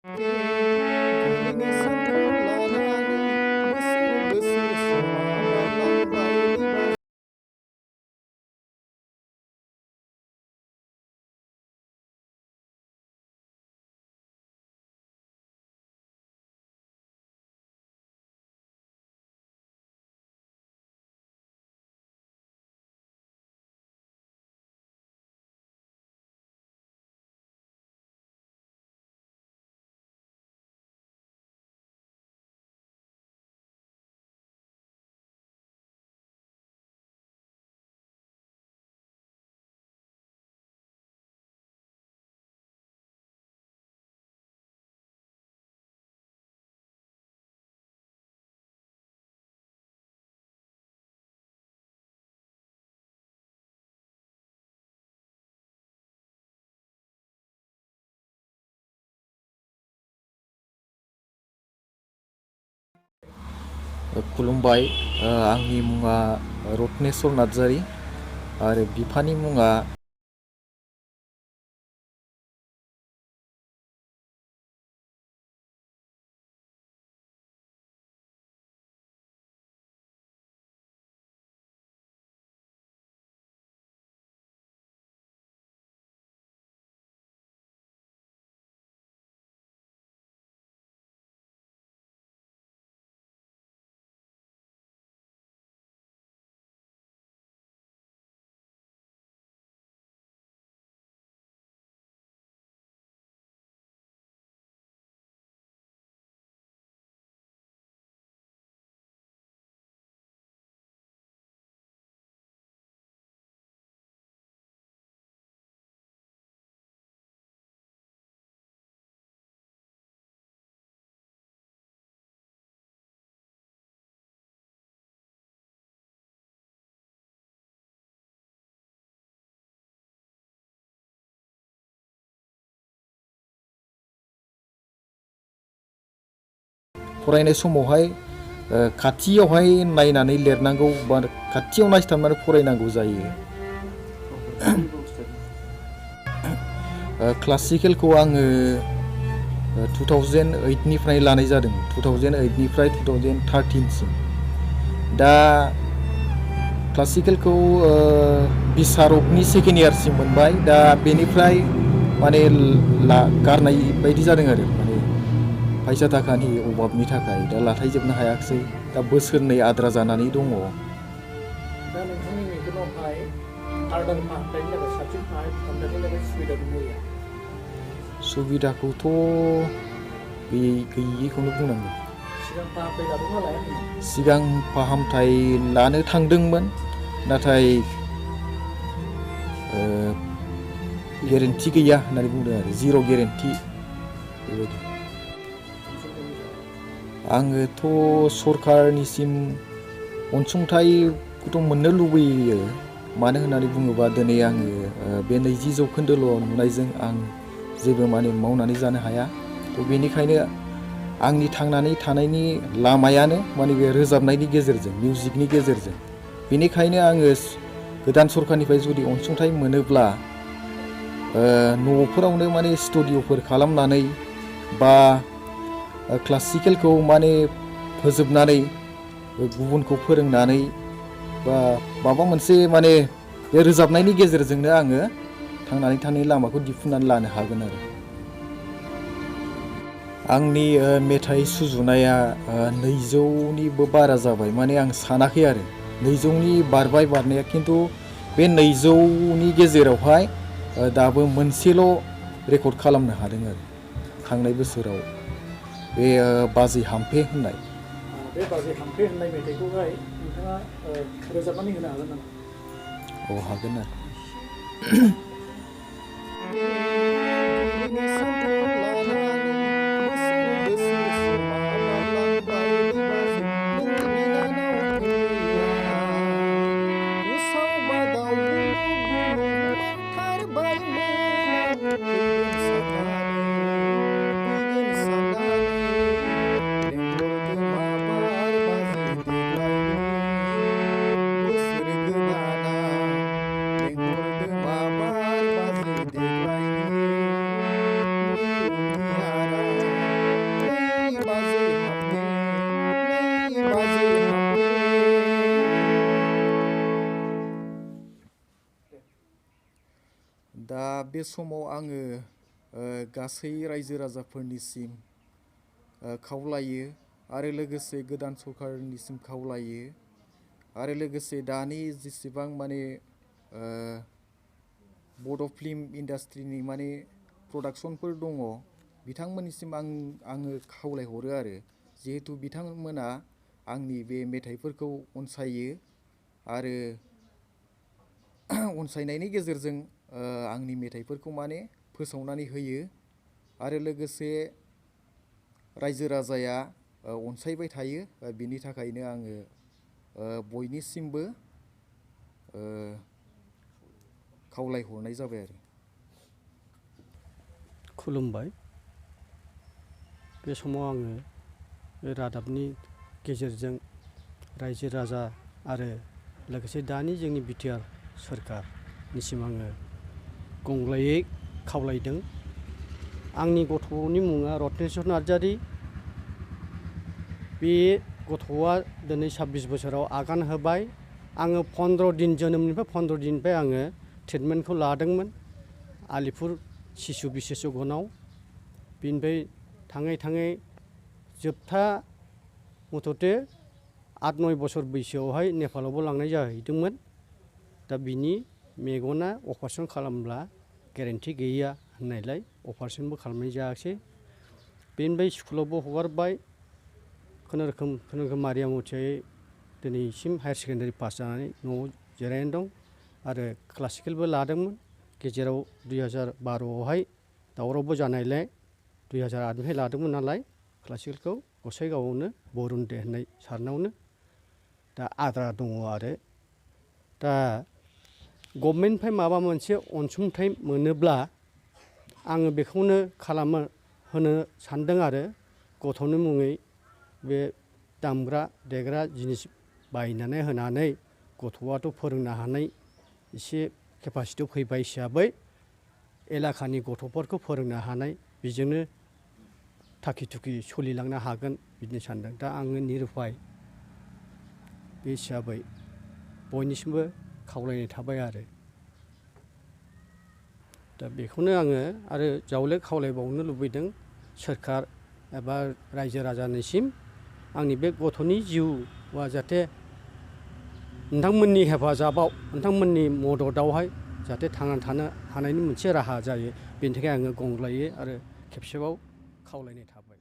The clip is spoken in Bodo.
Kini sampul lanani besar-besar semalam bayi. खुलुमबाय आंनि मुङा रत्नेस्वर नार्जारी आरो बिफानि मुङा फरायनाय समावहाय खाथियावहाय नायनानै लिरनांगौ बा खाथियाव नायथाबनानै फरायनांगौ जायो। क्लासिकेलखौ आङो 2008निफ्राय लानाय जादों। 2008निफ्राय 2013सिम। दा क्लासिकेलखौ बिसारकनि सेकेन्ड इयारसिम मोनबाय। दा बेनिफ्राय माने गारनाय बायदि जादों आरो माने फैसा थाखानि अभाबनि थाखाय दा लाथायजोबनो हायाखिसै। दा बोसोरनै आद्रा जानानै दङ। दा नोंथांनि मेगनावहाय आर्दान फाहामथायनि थाखाय साबसिन फाहामथायनि थाखाय सुबिदा दंना? सुबिदाखौथ' गैयिखौनो बुंनांगोन। सिगां फाहामथाय लादोंना लायाखैमोन? सिगां फाहामथाय लानो थांदोंमोन, नाथाय गेरेन्टि गैया होननानै बुंदों आरो जिर' गेरेन्टि बेबायदि। आङोथ' सरकारनिसिम अनसुंथाइखौथ' मोननो लुबैयो। मानो होननानै बुङोबा दिनै आङो बे 20 जौखोन्दोल' नुनायजों आं जेबो माने मावनानै जानो हाया। थ' बेनिखायनो आंनि थांनानै थानायनि लामायानो माने बे रोजाबनायनि गेजेरजों, मिउजिकनि गेजेरजों। बेनिखायनो आङो गोदान सरकारनिफ्राय जुदि अनसुंथाइ मोनोब्ला न'फोरावनो माने स्टुडिअ'फोर खालामनानै बा क्लासिकेलखौ माने फोजोबनानै गुबुनखौ फोरोंनानै बा माबा मोनसे माने बे रोजाबनायनि गेजेरजोंनो आङो थांनानै थानायनि लामाखौ दिहुननानै लानो हागोन आरो। आंनि मेथाइ सुजुनाया 200निबो बारा जाबाय। माने आं सानाखै आरो 200नि बारनाया, खिन्थु बे 200नि गेजेरावहाय दाबो मोनसेल' रेकर्ड खालामनो हादों आरो थांनाय बोसोराव। बे बाजै हाम्फे होननाय। बे बाजै हाम्फे होननाय मेथाइखौहाय नोंथाङा रोजाबनानै होनो हागोन नामा? औ, हागोन आरो। Dengar dema bar bazi deglai बे समाव आङो गासै रायजो राजाफोरनिसिम खावलायो आरो लोगोसे गोदान सरकारनिसिम खावलायो आरो लोगोसे दानि जेसेबां माने बड' फिल्म इन्डास्ट्रिनि माने प्रडाक्सनफोर दङ बिथांमोननिसिम आङो खावलायहरो आरो जिहेथु बिथांमोना आंनि बे मेथाइफोरखौ अनसायो आरो अनसायनायनि गेजेरजों आंनि मेथाइफोरखौ माने फोसावनानै होयो आरो लोगोसे रायजो राजाया अनसायबाय थायो बिनि थाखायनो आङो बयनिसिमबो खावलायहरनाय जाबाय आरो। खुलुमबाय। बे समाव आङो बे रादाबनि गेजेरजों रायजो राजा आरो लोगोसे दानि जोंनि बिटिआर सोरखारनिसिम आङो गंग्लायै खावलायदों। आंनि गथ'नि मुङा रत्नेस्वर नार्जारि। बे गथ'आ दिनै 26 बोसोराव आगान होबाय। आङो 15 दिन जोनोमनिफ्राय 15 दिननिफ्राय आङो ट्रिटमेन्टखौ लादोंमोन आलिपुर शिशु बिसेसगनाव। बिनिफ्राय थाङै थाङै जोबथा मथथे 8-9 बोसोर बैसोआवहाय नेपालावबो लांनाय जाहैदोंमोन। दा बिनि मेगना अपारेसन खालामब्ला गेरेन्टि गैया होननायलाय अपारेसनबो खालामनाय जायाखिसै। बेनिफ्राय स्कुलावबो हगारबाय। खुनुरुखुम मारिया मथियै दिनैसिम हायार सेकेन्डारि पास जानानै न'आव जिरायनानै दं आरो क्लासिकेलबो लादोंमोन। गेजेराव 2012आवहाय दावरावबो जानायलाय 2008निफ्राय लादोंमोन नालाय क्लासिकेलखौ गसाइगावआवनो बरुन दे होननाय सारनावनो। दा आद्रा दङ आरो। दा गभर्नमेन्टनिफ्राय माबा मोनसे अनसुंथाइ मोनोब्ला आङो बेखौनो होनो सानदों आरो गथ'नि मुङै बे दामग्रा देग्रा जिनिस बायनानै होनानै गथ'आथ' फोरोंनो हानाय एसे केपासिटियाव फैबाय हिसाबै एलाकानि गथ'फोरखौ फोरोंनो हानाय बेजोंनो थाखि थुखि सोलिलांनो हागोन बिदि सानदों। दा आङो निरुपाय बे हिसाबै बयनिसिमबो खावलायनाय थाबाय आरो। दा बेखौनो आङो आरो जावले खावलायबावनो लुबैदों सोरखार एबा रायजो राजानिसिम आंनि बे गथ'नि जिउआ जाहाथे नोंथांमोननि हेफाजाबाव नोंथांमोननि मददआवहाय जाहाथे थांनानै थानो हानायनि मोनसे राहा जायो। बेनि थाखाय आङो गंग्लायै आरो खेबसेबाव खावलायनाय थाबाय।